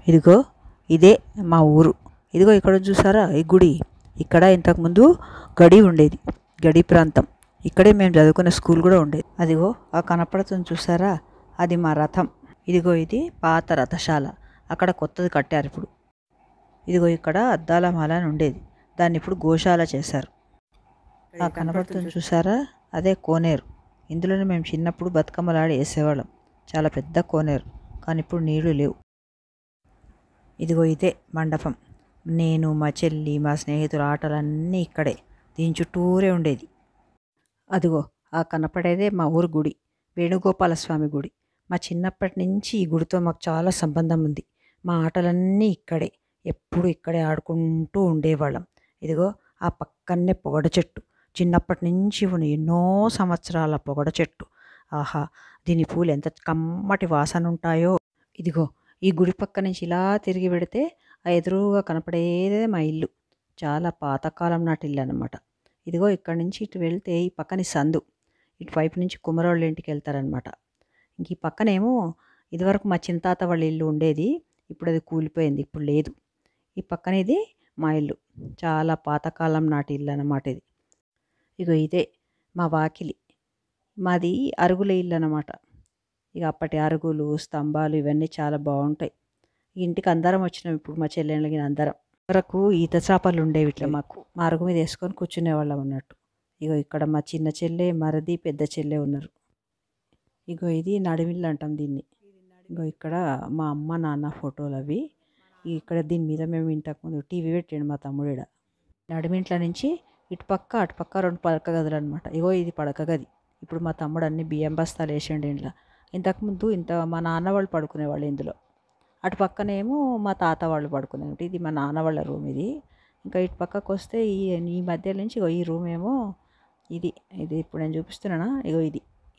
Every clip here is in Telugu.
ఇదిగో ఇదే మా ఊరు. ఇదిగో ఇక్కడ చూసారా ఈ గుడి. ఇక్కడ ఇంతకుముందు గడి ఉండేది, గడి ప్రాంతం. ఇక్కడే మేము చదువుకునే స్కూల్ కూడా ఉండేది. అదిగో ఆ కనపడుతుంది చూసారా, అది మా రథం. ఇదిగో ఇది పాత రథశాల, అక్కడ కొత్తది కట్టారు ఇప్పుడు. ఇదిగో ఇక్కడ అద్దాల మాల అని ఉండేది, దాన్ని ఇప్పుడు గోశాల చేశారు. ఆ కనపడుతుంది చూసారా, అదే కోనేరు. ఇందులోనే మేము చిన్నప్పుడు బతుకమ్మలాడి వేసేవాళ్ళం. చాలా పెద్ద కోనేరు, కానీ ఇప్పుడు నీళ్లు లేవు. ఇదిగో ఇదే మండపం. నేను, మా చెల్లి, మా స్నేహితుల ఆటలన్నీ ఇక్కడే, దీని చుట్టూరే ఉండేది. అదిగో ఆ కనపడేదే మా ఊరు గుడి, వేణుగోపాలస్వామి గుడి. మా చిన్నప్పటి నుంచి ఈ గుడితో మాకు చాలా సంబంధం ఉంది. మా ఆటలన్నీ ఇక్కడే, ఎప్పుడు ఇక్కడే ఆడుకుంటూ ఉండేవాళ్ళం. ఇదిగో ఆ పక్కనే పొగడ చెట్టు, చిన్నప్పటి నుంచి ఉన్న ఎన్నో సంవత్సరాల పొగడ చెట్టు. ఆహా, దీని పూలు ఎంత కమ్మటి వాసన ఉంటాయో. ఇదిగో ఈ గుడి పక్క నుంచి ఇలా తిరిగి పెడితే ఆ ఎదురుగా కనపడేదే మా ఇల్లు. చాలా పాతకాలం నాటి ఇల్లు అన్నమాట. ఇదిగో ఇక్కడ నుంచి ఇటు వెళ్తే ఈ పక్కని సందు, ఇటువైపు నుంచి కుమరోళ్ళ ఇంటికి వెళ్తారనమాట. ఇంక ఈ పక్కనేమో ఇదివరకు మా చింతాత వాళ్ళ ఇల్లు ఉండేది, ఇప్పుడు అది కూలిపోయింది, ఇప్పుడు లేదు. ఈ పక్కన ఇది మా ఇల్లు, చాలా పాతకాలం నాటి ఇల్లు అన్నమాట ఇది. ఇగో ఇదే మా వాకిలి, మాది అరుగుల ఇల్లు అన్నమాట. ఇక అప్పటి అరుగులు, స్తంభాలు ఇవన్నీ చాలా బాగుంటాయి. ఇంటికి అందరం వచ్చినాం ఇప్పుడు, మా చెల్లెళ్ళకి అందరం. వరకు ఈత చేపలు ఉండేవి ఇట్లా మాకు, మా అరుగు మీద వేసుకొని కూర్చునేవాళ్ళం అన్నట్టు. ఇగో ఇక్కడ మా చిన్న చెల్లె, మరది, పెద్ద చెల్లె ఉన్నారు. ఇగో ఇది నడిమిల్లు అంటాం దీన్ని. ఇగో ఇక్కడ మా అమ్మ నాన్న ఫోటోలు అవి. ఇక్కడ దీని మీద మేము ఇంతకుముందు టీవీ పెట్టాడు మా తమ్ముడు. నడిమింట్ల నుంచి ఇటుపక్క అటుపక్క 2 పడక గదులు అనమాట. ఇగో ఇది పడక గది. ఇప్పుడు మా తమ్ముడు అన్ని బియ్యం బస్తాలు వేసిండు ఇంట్లో. ఇంతకుముందు మా నాన్న వాళ్ళు పడుకునేవాళ్ళు ఇందులో. అటు పక్కనేమో మా తాత వాళ్ళు పడుకునేది. ఇది మా నాన్న వాళ్ళ రూమ్ ఇది. ఇంకా ఇటు పక్కకు వస్తే ఈ మధ్య నుంచి ఇగో ఈ రూమ్ ఏమో ఇది ఇప్పుడు నేను చూపిస్తున్నానా, ఇగో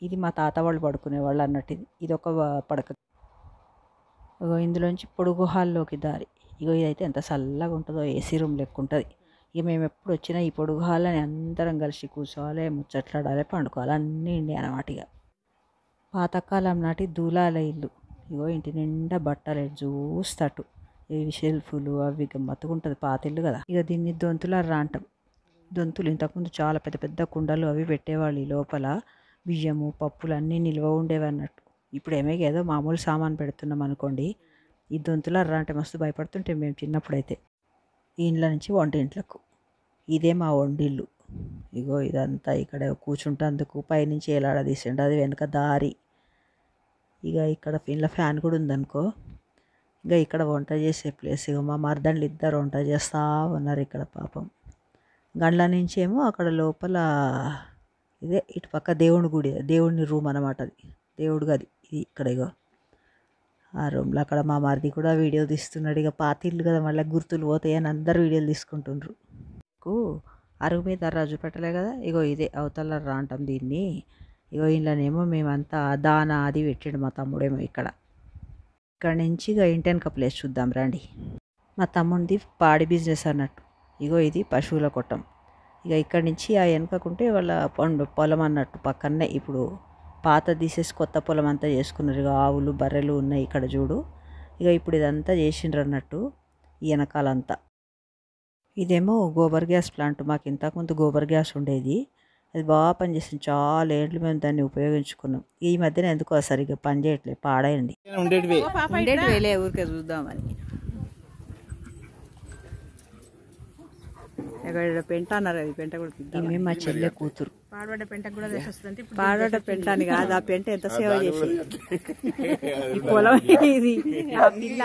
ఇది మా తాత వాళ్ళు పడుకునేవాళ్ళు అన్నట్టు. ఇది ఒక పడక. ఇగో ఇందులోంచి పొడుగు హాల్లోకి దారి. ఇగో ఇదైతే ఎంత చల్లగా ఉంటుందో, ఏసీ రూమ్ లెక్క ఉంటుంది. ఇక మేము ఎప్పుడు వచ్చినా ఈ పొడుగు హాల్ అని అందరం కలిసి కూర్చోవాలి, ముచ్చట్లాడాలి, పండుకోవాలి, అన్నీ ఉండే అన్నమాట. ఇక పాతకాలం నాటి దూలాల ఇల్లు. ఇగో ఇంటి నిండా బట్టలు చూస్తట్టు, ఇవి షెల్ఫులు అవి గమ్మత్తుకుంటుంది, పాత ఇల్లు కదా. ఇక దీన్ని దొంతుల రాంటాం. దొంతులు ఇంతకుముందు చాలా పెద్ద పెద్ద కుండలు అవి పెట్టేవాళ్ళు, ఈ లోపల బియ్యము పప్పులు అన్నీ నిల్వ ఉండేవి అన్నట్టు. ఇప్పుడు ఏదో మామూలు సామాన్ పెడుతున్నాం అనుకోండి. ఈ దొంతుల అంటే మస్తు భయపడుతుంటే మేము చిన్నప్పుడైతే. ఈ ఇంట్లో నుంచి వంటింట్లకు, ఇదే మా వండిల్లు. ఇగో ఇదంతా ఇక్కడ కూర్చుంటేందుకు పైనుంచి ఎలాడదీసిండు, అది వెనక దారి. ఇక ఇక్కడ ఇంట్లో ఫ్యాన్ కూడా ఉందనుకో. ఇక ఇక్కడ వంట చేసే ప్లేస్. ఇక మా మరదండ్లు ఇద్దరు వంట చేస్తూ ఉన్నారు ఇక్కడ పాపం. గండ్ల నుంచి ఏమో అక్కడ లోపల ఇదే ఇటు పక్క దేవుని గుడి, దేవుని రూమ్ అన్నమాట. అది దేవుడు గది. ఇది ఇక్కడ ఇగో ఆ రూమ్లో అక్కడ మా మరిది కూడా వీడియో తీస్తున్నాడు. ఇక పాత ఇల్లు కదా, మళ్ళీ గుర్తులు పోతాయని అందరూ వీడియోలు తీసుకుంటుండ్రు. అరుగు మీద రాజు పెట్టలే కదా, ఇగో ఇదే అవతల రా అంటాం దీన్ని. ఇగో ఇంట్లోనేమో మేమంతా దానా అది పెట్టాడు మా తమ్ముడేమో ఇక్కడ నుంచి. ఇక ఇంటెనక ప్లేస్ చూద్దాం రండి. మా తమ్ముడిది పాడి బిజినెస్ అన్నట్టు. ఇగో ఇది పశువుల కొట్టం. ఇక ఇక్కడి నుంచి ఆ వెనకకుంటే వాళ్ళ పొలం అన్నట్టు పక్కనే. ఇప్పుడు పాత తీసేసి కొత్త పొలం అంతా చేసుకున్నారు. ఇక ఆవులు బర్రెలు ఉన్నాయి ఇక్కడ చూడు. ఇక ఇప్పుడు ఇదంతా చేసిండ్రు అన్నట్టు ఈ వెనకాలంతా. ఇదేమో గోబర్ గ్యాస్ ప్లాంట్. మాకు ఇంతకుముందు గోబర్ గ్యాస్ ఉండేది, అది బాగా పనిచేసింది. చాలా ఏళ్ళు మేము దాన్ని ఉపయోగించుకున్నాం. ఈ మధ్యన ఎందుకో సరిగ్గా పని చేయట్లేదు, పాడైంది. ఉండేటివేలే ఊరికే చూద్దామని. ఇక్కడ పెంట అన్నారు, అది పెంట కూడా తిద్దాం. మా చెల్లె కూతురు. పాడబడ్డ పెంట కూడా పాడబడ్డ పెంట అని కాదు, ఆ పెంట ఎంత సేవ చేసి ఈ పొలం ఇది. ఆ పిల్ల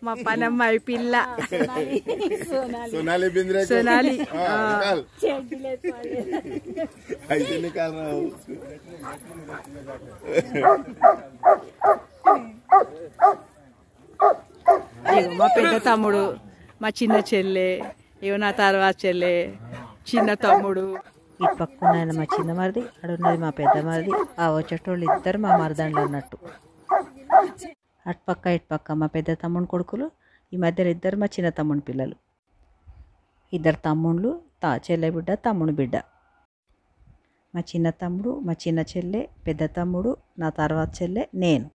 మా పనమ్మాయి పిల్ల సోనాలి. మా పెద్ద తమ్ముడు, మా చిన్న చెల్లె, ఇవి నా తర్వాత చెల్లె, చిన్న తమ్ముడు. ఇటు పక్క ఉన్నాయన్న మా చిన్న మరిది, అడున్నది మా పెద్ద మరిది. ఆ వచ్చేటోళ్ళు ఇద్దరు మా మరదండ్లు అన్నట్టు. అటు పక్క ఇటు పక్క మా పెద్ద తమ్ముడు కొడుకులు, ఈ మధ్యలో ఇద్దరు మా చిన్న తమ్ముని పిల్లలు. ఇద్దరు తమ్ముళ్ళు, చెల్లె బిడ్డ, తమ్ముడు బిడ్డ. మా చిన్న తమ్ముడు, మా చిన్న చెల్లె, పెద్ద తమ్ముడు, నా తర్వాత చెల్లె, నేను.